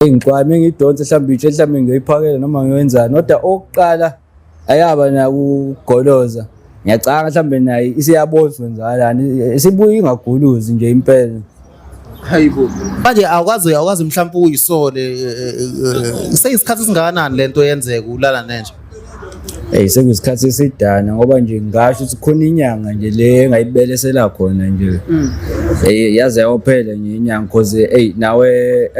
Engiqwami ngidonse mhlawumbe itshe mhlawumbe ngiyoyiphakela noma ngiyenzani kodwa okuqala ayaba na ukugoloza ngiyacanga mhlawumbe naye isiyabozwa njalani isibuye ingaguluzi nje impela. Hayibo manje awukazi mhlawumbe uyisole seyisikhathi singakanani lento yenzeka ulala nenja? Sekuyisikhathi esidana ngoba nje ngasho ukuthi khona inyanga nje le engayibelesela khona nje. Yaze yayophela nje inyanga because nawe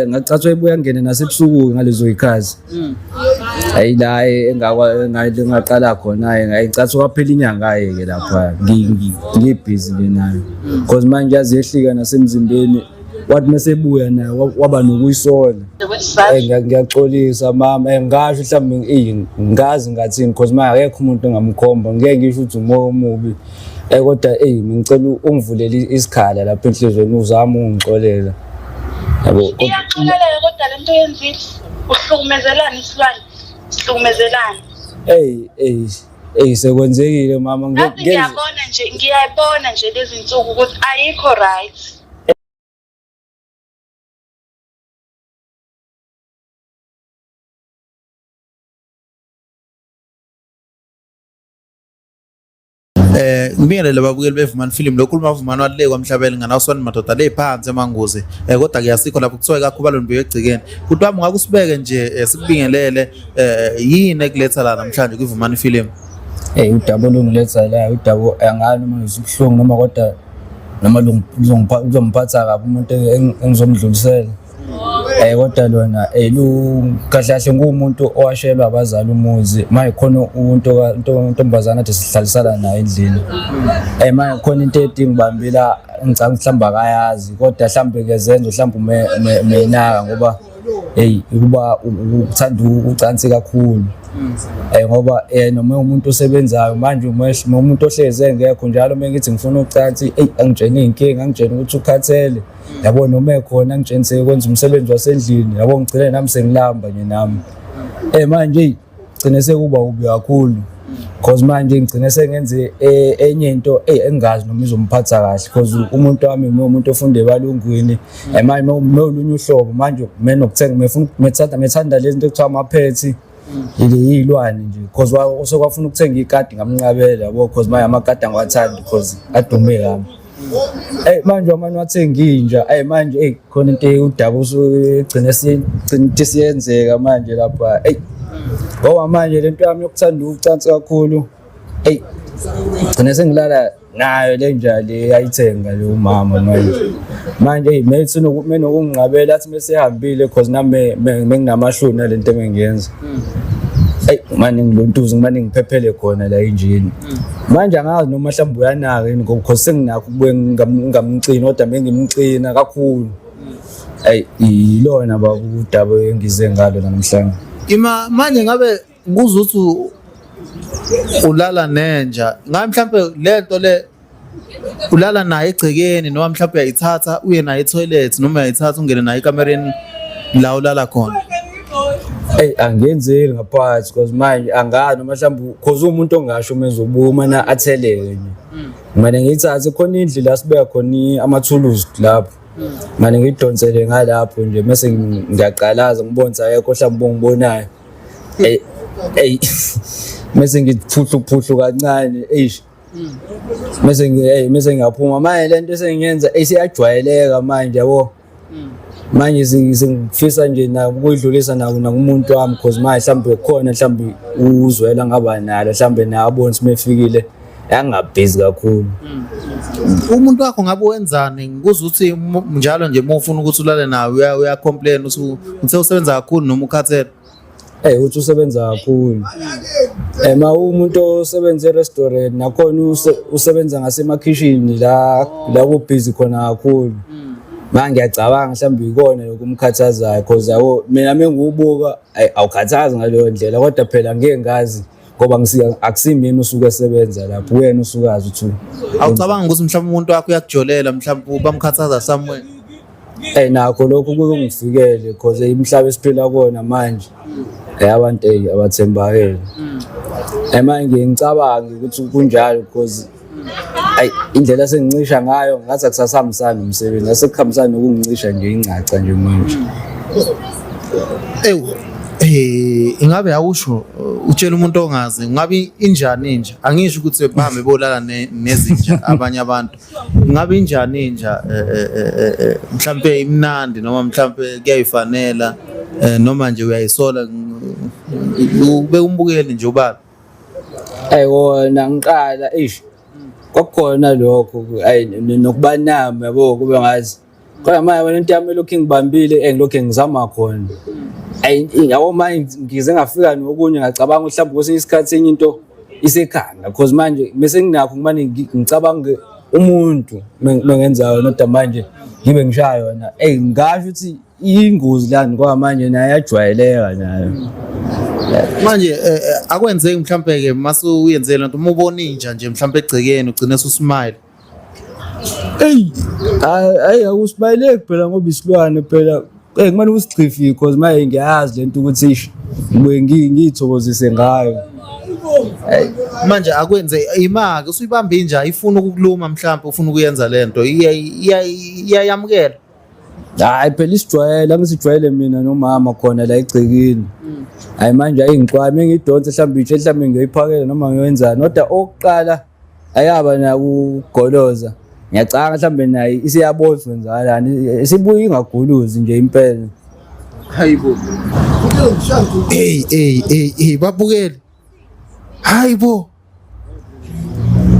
ngacathi uyibuya ngene nasebusuku ngalezo yikhazi. La engaqala khona ngayicathi kwaphela inyanga ke lapha ngibhizi le nayo because manje yazehlika nasemzimbeni wathi mesebuya naye waba nokuyisola. Ngiyaxolisa mama ngasho mhlawumbe ngazi ngathini because manje akekho umuntu engamkhomba ngeke ngisho ukuthi umoya omubi kodwa ngicela ungivulele isikhala lapha enhlizweni uzama ungixolela yabo. Iyaxolela kodwa lento yenzile uhlukumezelana isilwane sihlukumezelana. Sekwenzekile mama ngiyabona nje lezi zinsuku ukuthi ayikho right. Ngibingelele babukeli bevumani film lokhuluma Vumani walile kwaMhlabele nganawusona madoda le phansi emangozi kodwa kuyasikho lapho kuthiwa kakhulu Mbewu egcikeni kuthi wami ngakusibeke nje sikubingelele yini ekuletha la namhlanje kwiVumani film? Udaba olungiletha la udaba angani noma ngisubuhlungu noma kodwa noma uzomphatha kabi umuntu engizomdlulisela. Kodwa lona kahle kahle ngumuntu owashelwa abazali umuzi manje khona untombazana athi sihlalisana naye endlini. Manje khona into edingibambila ngicanga mhlamba akayazi kodwa mhlambe kezenza mhlamba umenaka ngoba ukuba uthanda ucansi kakhulu. Ngoba noma umuntu osebenzayo manje umuntu ohleze engekho njalo mengithi ngifuna ucansi angitshene inkinga angitshene ukuthi ukhathele yabo noma ekhona angitshene kwenza umsebenzi wasendlini yabo ngicela nami sengilamba nje nami. Manje gcine sekuba ubi kakhulu because manje ngicine sengenze enye into engazi noma izomphatha kahle because umuntu wami umuntu ofunda ebalungwini. Manje nolunye uhlobo manje mina nokuthenga methanda lezi zinto ekuthiwa amaphethi iyilwane nje because osokwafuna ukuthenga ikadi ngamnqabela yabo because manje amakadi angiwathandi because adume kabi. Manje amanye wathenga inja manje khona into udaba usugcina siyenzeka manje lapha. Ngoba manje lento yami yokuthanda ucansi kakhulu gcina sengilala nayo le nja le ayithenga le umama manje methi nokungqabela athi mesehambile because nami menginamahloni nalento engiyenza. Manje ngilontuza manje ngiphephele khona la enjini manje angazi noma mhlawumbe uyanaka yini because senginakho ukubuye ngamcina kodwa mengimcina kakhulu. Ilona baba udaba engize ngalo namhlanje. Manje ngabe kuzuthi ulala nenja ngabe mhlawumbe lento le ulala naye egcekeni noma mhlawumbe uyayithatha uye naye etoilet noma uyayithatha ungene naye ekamereni la ulala khona? Angenzeli ngaphakathi because manje angani noma mhlawumbe because umuntu ongasho mezobuya mana atheleke nje. Manje ngiyithathe khona indlu la sibeka khona amathuluzi lapho. Manje ngidonsele ngalapho nje mase ngiyaqalaza ngibonza ayekho mhlawumbe ongibonayo. Mase ngiphuhlu kancane mase ngiyaphuma manje lento sengiyenza siyajwayeleka manje yabo. Manje singifisa nje na ukudlulisa nakumuntu wami because manje mhlawumbe khona mhlawumbe uzwela ngaba nalo mhlawumbe naye abone simefikile angabhizi kakhulu. Umuntu wakho ngabe wenzani ngikuza ukuthi njalo nje uma ufuna ukuthi ulale nawe uyacomplain uthe usebenza kakhulu noma ukhathele? Uthi usebenza kakhulu. Umuntu osebenza e-restaurant nakhona usebenza ngasemakhishini la kubhizi khona kakhulu. Manje ngiyacabanga mhlawumbe ikona lokumkhathazayo because yabo mina mengibuka awukhathazi ngaleyo ndlela kodwa phela ngeke ngazi ngoba akusimini usuke esebenza lapho wena usukazi uthi awucabanga ukuthi mhlawumbe umuntu wakho uyakujolela mhlawumbe bamkhathaza somewhere? Nakho lokho kungifikele because imhlaba esiphila kona manje abantu abathembakele. Manje ngicabanga ukuthi kunjalo because indlela sengincisha ngayo ngathi akusasahambisani umsebenzi asekuhambisani nokungicisha nje incaca nje manje. Ingabe awusho utshela umuntu ongazi ngabe injani inja angisho ukuthi bahambe bolala nezinja abanye abantu ngabe injani inja mhlambe imnandi noma mhlambe kuyayifanela noma nje uyayisola ube umbukeli nje ubaba wona ngiqala kwakukhona lokho nokubanama yabo kube ngazi kodwa manje wena into yami lokhu ngibambile ngilokhu ngizama khona yabo manje ngize ngafika nokunye ngacabanga mhlawumbe kwesinye isikhathi enye into isekhanda because manje bese nginakho ngimane ngicabanga umuntu mengenzayo nodwa manje ngibe ngishaya yona ngasho ukuthi ingozi lana ngoba manje naye yajwayeleka nayo manje akwenzeki mhlambe ke masu uyenzele lento uma ubona inja nje mhlambe egcekeni ugcine ususmile akusmayile phela ngoba isilwane phela kumele usichifi because manje ngiyazi lento ukuthi ngiyithokozise ngayo manje akwenze imake usuyibamba inja ifuna ukukuluma mhlambe ufuna ukuyenza lento iyayamukela hayi phela isijwayele angisijwayele mina nomama khona la egcekeni hayi manje ayingiqwami engidonse mhlambe itshe mhlambe ngiyiphakela noma ngiyenzani kodwa okuqala ayaba na ukugoloza ngiyacanga mhlambe naye isiyabozwa nzalani isibuye ingaguluzi nje impela hayibo babukeli hayibo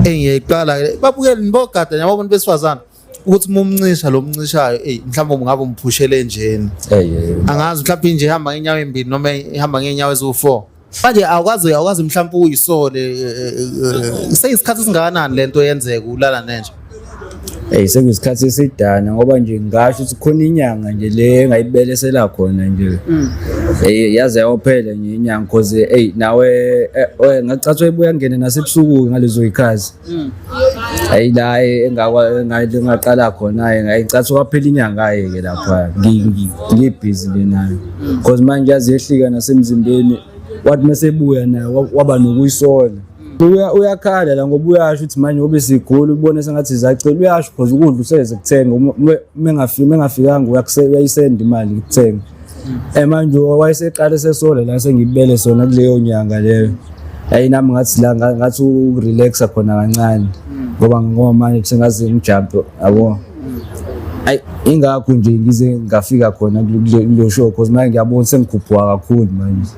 ngiyiqala babukeli nibogada nababona besifazana ukuthi mumncisha lo mncishayo mhlawumbe ungabe umphushele njeni angazi mhlawumbe nje ihamba ngenyawo embili noma ihamba ngenyawo ezu4 manje awukazi mhlawumbe uyisole seyisikhathi esingakanani lento yenzeka ulala nenje sekuyisikhathi esidana ngoba nje ngasho ukuthi khona inyanga nje le engayibelesela khona nje yaze yaphela nje inyanga because nawe ngacathwa ibuya ngene nasebusuku ngalezo ikhazi la engaqala khona ngayicathwa kwaphela inyanga ke lapha ngibhizi lenayo because manje yazehlika nasemzimbeni wathi mesebuya naye waba nokuyisola uyakhala la ngoba uyasho ukuthi manje ube sigula ubone sengathi zacela uyasho because ukudla useze kuthenga mengafikanga uyayisenda imali kuthenga manje wayeseqala sesola la sengibele sona kuleyo nyanga leyo nami ngathi la ngathi ukurelaxa khona kancane ngoba manje sengaze ngijump yabo ingakho nje ngize ngafika khona kulo show because manje ngiyabona sengikhuphuka kakhulu manje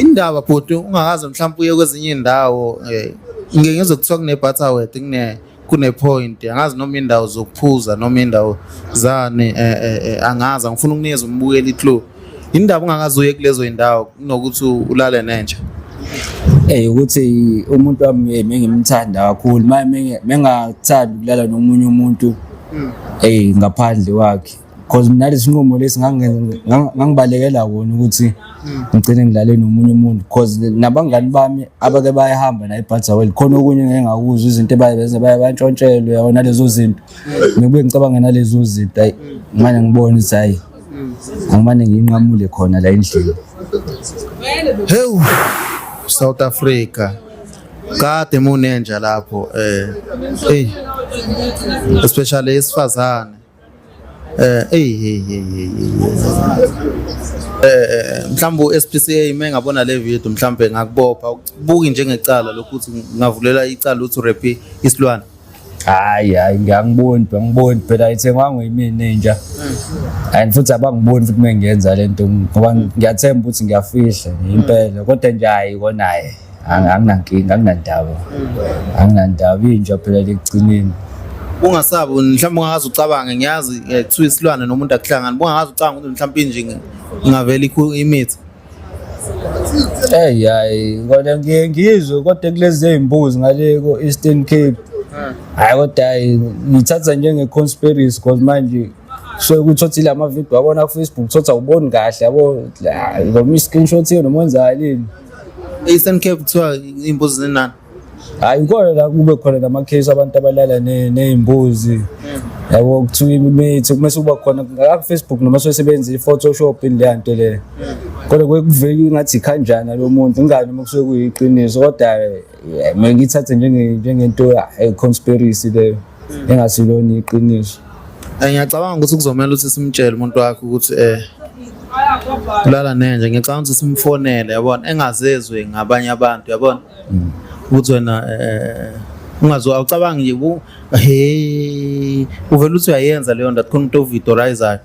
indaba bhuti ungakaze mhlawumbe uye kwezinye indawo ngeke kuthiwa kune-butterworth kune-point angazi noma indawo zokuphuza noma indawo zane angazi angifuna ukunikeza umbukeli i-clue indaba ungakaze uye kulezo indawo kunokuthi ulale nenja ukuthi umuntu wami ngimthanda kakhulu mengathanda ukulala nomunye umuntu ngaphandle wakhe because mina lesi sinqumo lesi ngangibalekela wona ukuthi ngicine ngilale nomunye umuntu because nabangani bami abake bayahamba la eButterworth khona okunye ngeke ngakuzwa izinto bayantshontshelwe yona lezo zinto ngibuye ngicabanga nalezo zinto manje ngibona ukuthi hayi angimane ngiyinqamule khona la endlini South Africa kade munenja lapho especially esifazane mhlawumbe SPCA mengabona le video mhlawumbe ngakubopha ukubuki njengecala lokuthi ngavulela icala uthi rape isilwane hayi ngiyangiboni phela ayithengwa nguyimina inja and futhi abangiboni futhi mengiyenza lento ngoba ngiyathemba ukuthi ngiyafihla impela kodwa nje hayi konaye anginankinga anginandaba inja phela lekugcineni ungasabi mhlawumbe ungakaze ucabange ngiyazi kuthiwa isilwane nomuntu akuhlangana bungakaze ucabanga ukuthi mhlawumbe nje ngavela imithi hayi ngoba ngiyizwe kodwa kulezi ezimbuzi ngale ko Eastern Cape hayi kodwa ngithatha njenge conspiracy because manje sokuthi la mavideo wabona ku Facebook uthatha uboni kahle yabo lo screenshot yena nomenzalini Eastern Cape kuthiwa imbuzi zinani hayi khona la kube khona lamakhesi abantu abalala nezimbuzi yabo kuthiwa imithi kumase kuba khona ku Facebook noma sosebenza iPhotoshop indlento le kodwa kwekuveli ngathi kanjani lo muntu ngani uma kusuke kuyiqiniso kodwa mina ngithathe njengento conspiracy le engasilona iqiniso ngiyacabanga ukuthi kuzomela ukuthi simtshele umuntu wakhe ukuthi Lala nenje ngicabanga ukuthi simfonele yabona engazezwe ngabanye abantu yabona ukuthi wena awucabangi nje hey uvela uthi uyayenza leyo nto khona into victorizer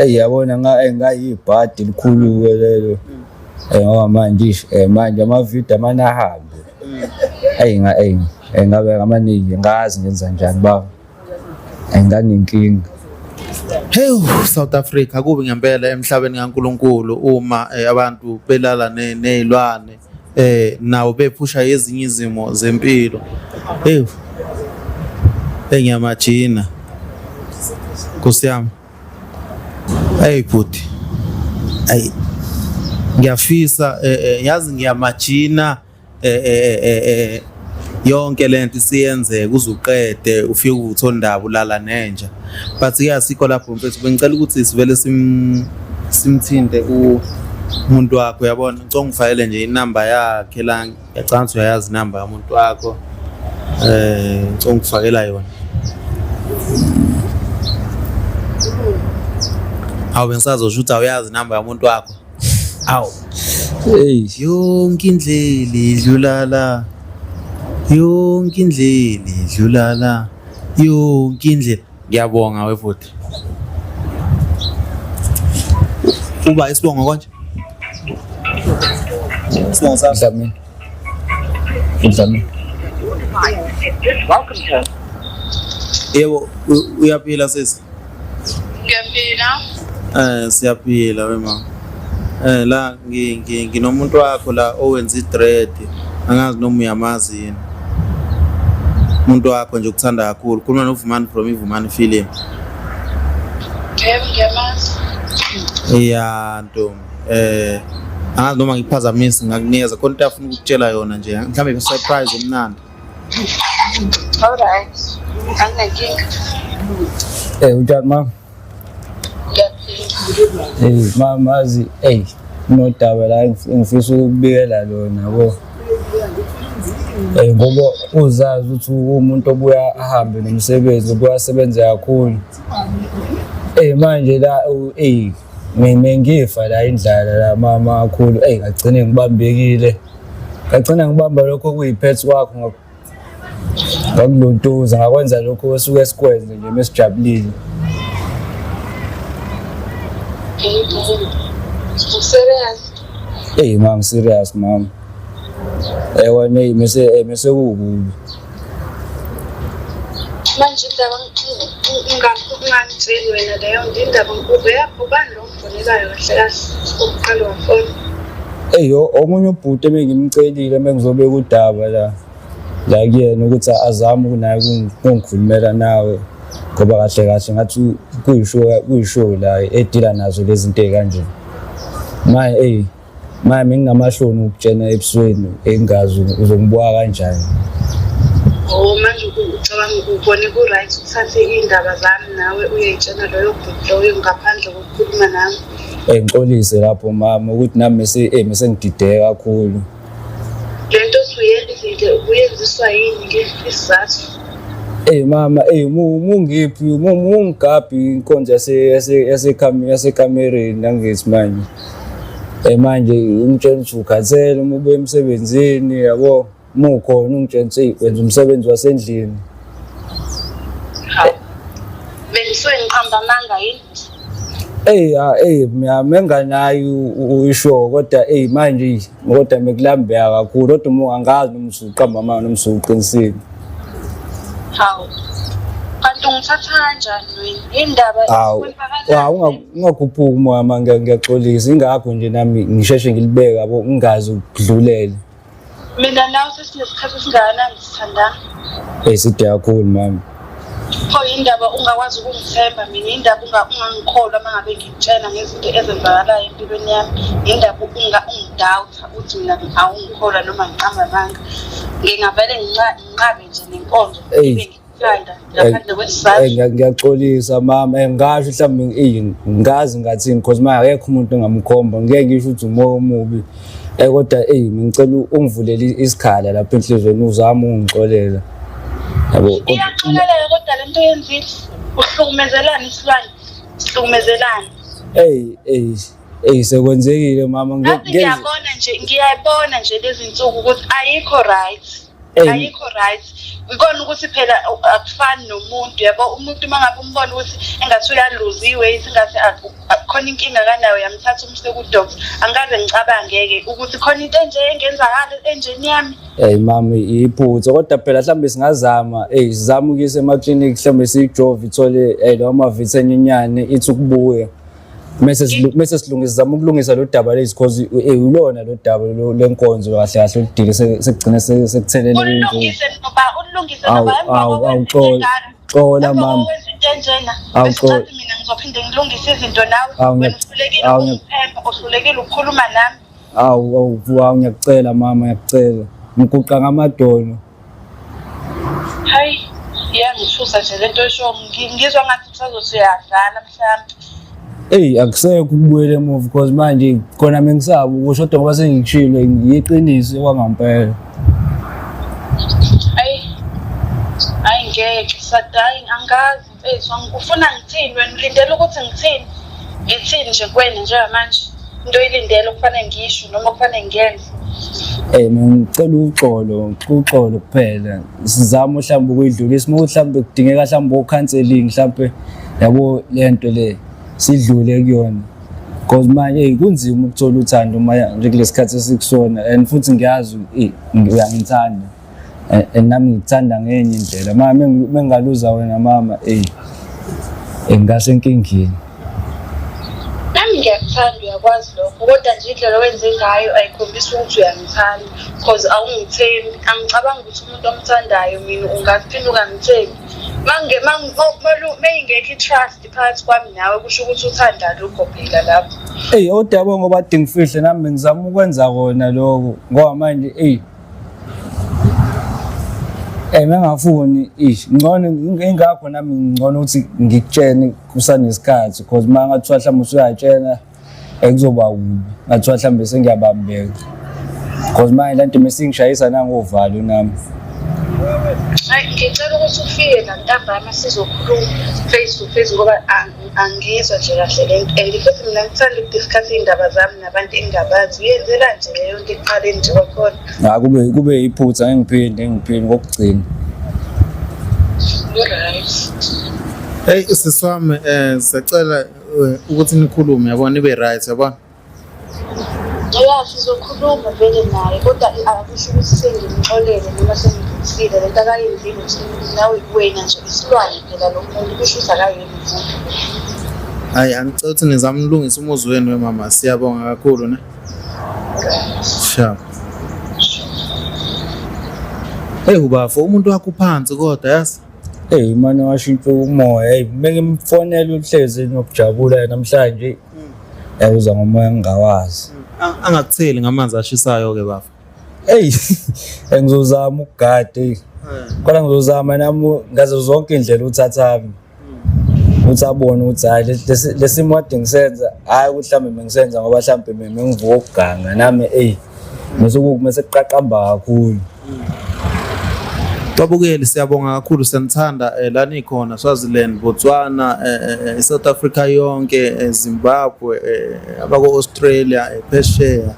yabona ngayibhadi likhulu lelo ngoba manje manje amavidiyo amane ahambe ngabe amaningi ngazi ngenza njani baba nganenkinga. Hey South Africa kubi ngempela emhlabeni kaNkuluNkulu uma abantu belala nezilwane nawo bephusha ezinye izimo zempilo. Hey ngiyamajina Nkosi yami. Hey bhuti ngiyafisa yazi ngiyamajina yonke lento isiyenzeka uzuqede ufike uthondaba ulala nenja but yasikho lapho mfethu bengicela ukuthi sivele simthinte umuntu wakho yabona ngicela ngifayele nje inamba yakhe la ngiyacanga ukuthi uyayazi inamba yomuntu wakho ngicela ngifakela yona awu bengisazosho ukuthi awuyazi inamba yomuntu wakho awu yonke indlela idlula la yonke indlela idlula la yonke indlela. Ngiyabonga wefuthu uba isibongo konje sibongo sami welcome to yebo uyaphila sisi Ngiyaphila siyaphila wema la nginomuntu wakho la owenza idread angazi noma uyamazi yini umuntu wakho nje ukuthanda kakhulu khuluma noVumani from iVumani film ngiyamazi ya ntombi angazi noma ngiphazamisa ngakunikeza khona into afuna ukutshela yona nje mhlawumbe be surprise emnandi. Alright anginenkinga Unjani mama? Mamazi nodaba la ngifisa ukubikela lona yabo. Ngoba uzazi ukuthi umuntu obuya ahambe nomsebenzi obuya asebenza kakhulu. Manje la ngifa la indlala la mama kakhulu ngagcine ngibambekile. Ngagcina ngibamba lokho kuyiphethe wakho ngakulontuza ngakwenza lokho osuke sikwenze nje mesijabulile. Serious? Mama serious mama. Wena mese kukubi. Manje indaba ungangitsheli wena leyo ndaba nkube yapho bani lo mfonelayo kahle kahle ukuqala wafona. Omunye ubhuti ebengimcelile mengizobe kudaba la kuyena ukuthi azame ukunayo kungikhulumela nawe ngoba kahle kahle ngathi kuyishow la edila nazo lezi zinto ezikanje. Manje ngingamahloni ukutshena ebusweni engazi uzongibuka kanjani. Manje ucabanga ubone ku right uthathe indaba zami nawe uyayitshena loyo bhuti loyo ngaphandle kokukhuluma nami. Ngixolise lapho mama ukuthi nami mase ngidideka kakhulu. Lento suyenzile ubuyenziswa yini ke isizathu? Mama mungiphi mungigabhi inkonzo yasekamereni nangithi manje. Manje ungitshela ukuthi ukhathele uma ube emsebenzini yabo mukhona ungitshela ukuthi wenza umsebenzi wasendlini. Bengisuke ngiqhamba manga yini? Menganayo uyisho kodwa manje kodwa mekulambeka kakhulu kodwa uma angazi noma usuqamba manje noma usuqinisile. Hawu. Kanti ungithatha kanjani wena? Indaba ungaguphuki umoya manje ngiyaxolisa ingakho nje nami ngisheshe ngilibeka yabo ngingazi ukudlulela. Mina nawe sesinesikhathi esingakanani sithandana? Side kakhulu mama. Pho indaba ungakwazi ukungithemba mina indaba ungangikholwa mangabe ngitshena ngezinto ezenzakalayo empilweni yami indaba ungidoubt ukuthi mina awungikholwa noma ngiqamba manga ngingavele nginqabe nje nenkonzo ngaphandle kwesizathu. Ngiyaxolisa mama ngasho mhlawumbe ngazi ngathini because manje akekho umuntu engamkhomba ngeke ngisho ukuthi umoya omubi kodwa ngicela ungivulele isikhala lapha enhlizweni uzama ungixolela yabo. Iyaxolela kodwa lento yenzile uhlukumezelana isilwane sihlukumezelana. Sekwenzekile mama ngiyabona nje lezi nsuku ukuthi ayikho right. Ayikho right. Ngikona ukuthi phela akufani nomuntu yabo umuntu mangabe umbona ukuthi engathi uyaluziwe isingathi khona inkinga kanayo yamthatha umse ku doctor angaze ngicabangeke ukuthi khona into enje engenzakala enjeni yami. Mama iphutha kodwa phela mhlambe singazama sizama ukuyisa ema-clinic mhlambe siyijove ithole noma vitamin ithi ukubuya mase zama ukulungisa lo daba lezi because ulona lo daba lenkonzo kahle kahle oludile sekugcina sekuthelele ulungise noba xola mama awuxola mina ngizophinde ngilungise izinto nawe wena uhlulekile ukukhuluma nami ngiyakucela mama ngiyakucela ngiguqa ngamadolo hayi ngithusa nje lento esho ngizwa ngathi kusazothi uyadlala mhlawumbe akusekho ukubuyela emuva because manje khona mengisaba ukusho kodwa ngoba sengikushilo ngiyiqiniso kwangampela. Hayi ngeke sadayi angazi mfethu ufuna ngithini wena ulindele ukuthi ngithini nje kwena njengamanje into oyilindele okufanele ngisho noma okufanele ngiyenze. Ngicela uxolo kuphela sizama mhlawumbe ukuyidlulisa uma mhlawumbe kudingeka mhlawumbe counseling mhlawumbe yabo lento le sidlule kuyona because manje kunzima ukuthola uthando uma nje kulesikhathi esikusona and futhi ngiyazi uyangithanda nami ngikuthanda ngenye indlela mama mengaluza wena mama ngase enkingeni. Nami ngiyakuthanda uyakwazi lokho kodwa nje indlela owenze ngayo ayikhombisi ukuthi uyangithanda because awungithembi angicabanga ukuthi umuntu omthandayo mina ungaphinda ungangithembi mengingekho i-trust phakathi kwami nawe kusho ukuthi uthanda lokho phela lapho. Odaba ngoba ade ngifihle nami ngizama ukwenza kona lokho ngoba manje mengafuni ngcono ingakho nami ngcono ukuthi ngikutshene kusanesikhathi because uma ngathiwa mhlawumbe usuyatshena kuzoba kubi ngathiwa mhlawumbe sengiyabambeka because manje lento mesingishayisa nangovalo nami. Ngicela ukuthi ufike la ntambama sizokhuluma face to face ngoba angizwa nje kahle lento and futhi mina ngithanda ukudiscuss indaba zami nabantu engabazi uyenzela nje leyo nto iqale nje kwakhona. Kube iphutha ngiphinde kokugcina. Hey siswami sicela ukuthi nikhulume yabona ibe right yabona. Sizokhuluma vele naye kodwa akusho ukuthi sengimxolele noma sengimsile lento akayenzile nawe wena nje isilwane phela lo muntu kusho ukuthi akayenzile. Hayi angicela ukuthi nizama ukulungisa umuzi wenu wemama siyabonga kakhulu ne. Sha. Ubafo umuntu wakho uphansi kodwa yazi. Manje washintsha umoya mengimfonela uhlezi nokujabula namhlanje uza ngomoya ngingawazi. Angakutheli ngamanzi ashisayo ke bafa. Ngizozama ukugada kodwa ngizozama nami ngazo zonke indlela uthathami uthi abone ukuthi hayi lesimo kade ngisenza hayi ukuthi mhlambe mengisenza ngoba mhlambe mengivuka ukuganga nami mase kuqaqamba kakhulu. Babukeli siyabonga kakhulu senithanda la nikhona Swaziland, Botswana, South Africa yonke, Zimbabwe, abako Australia, Phesheya,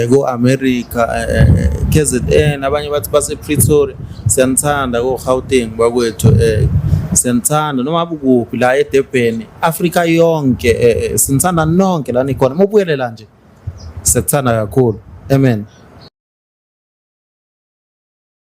go America, KZN, abanye bathi base Pretoria, siyanithanda go Gauteng bakwethu, siyanithanda noma abukuphi la eDurban, Africa yonke, sinithanda nonke la nikhona. Mubuyele la nje. Sikuthanda kakhulu. Amen.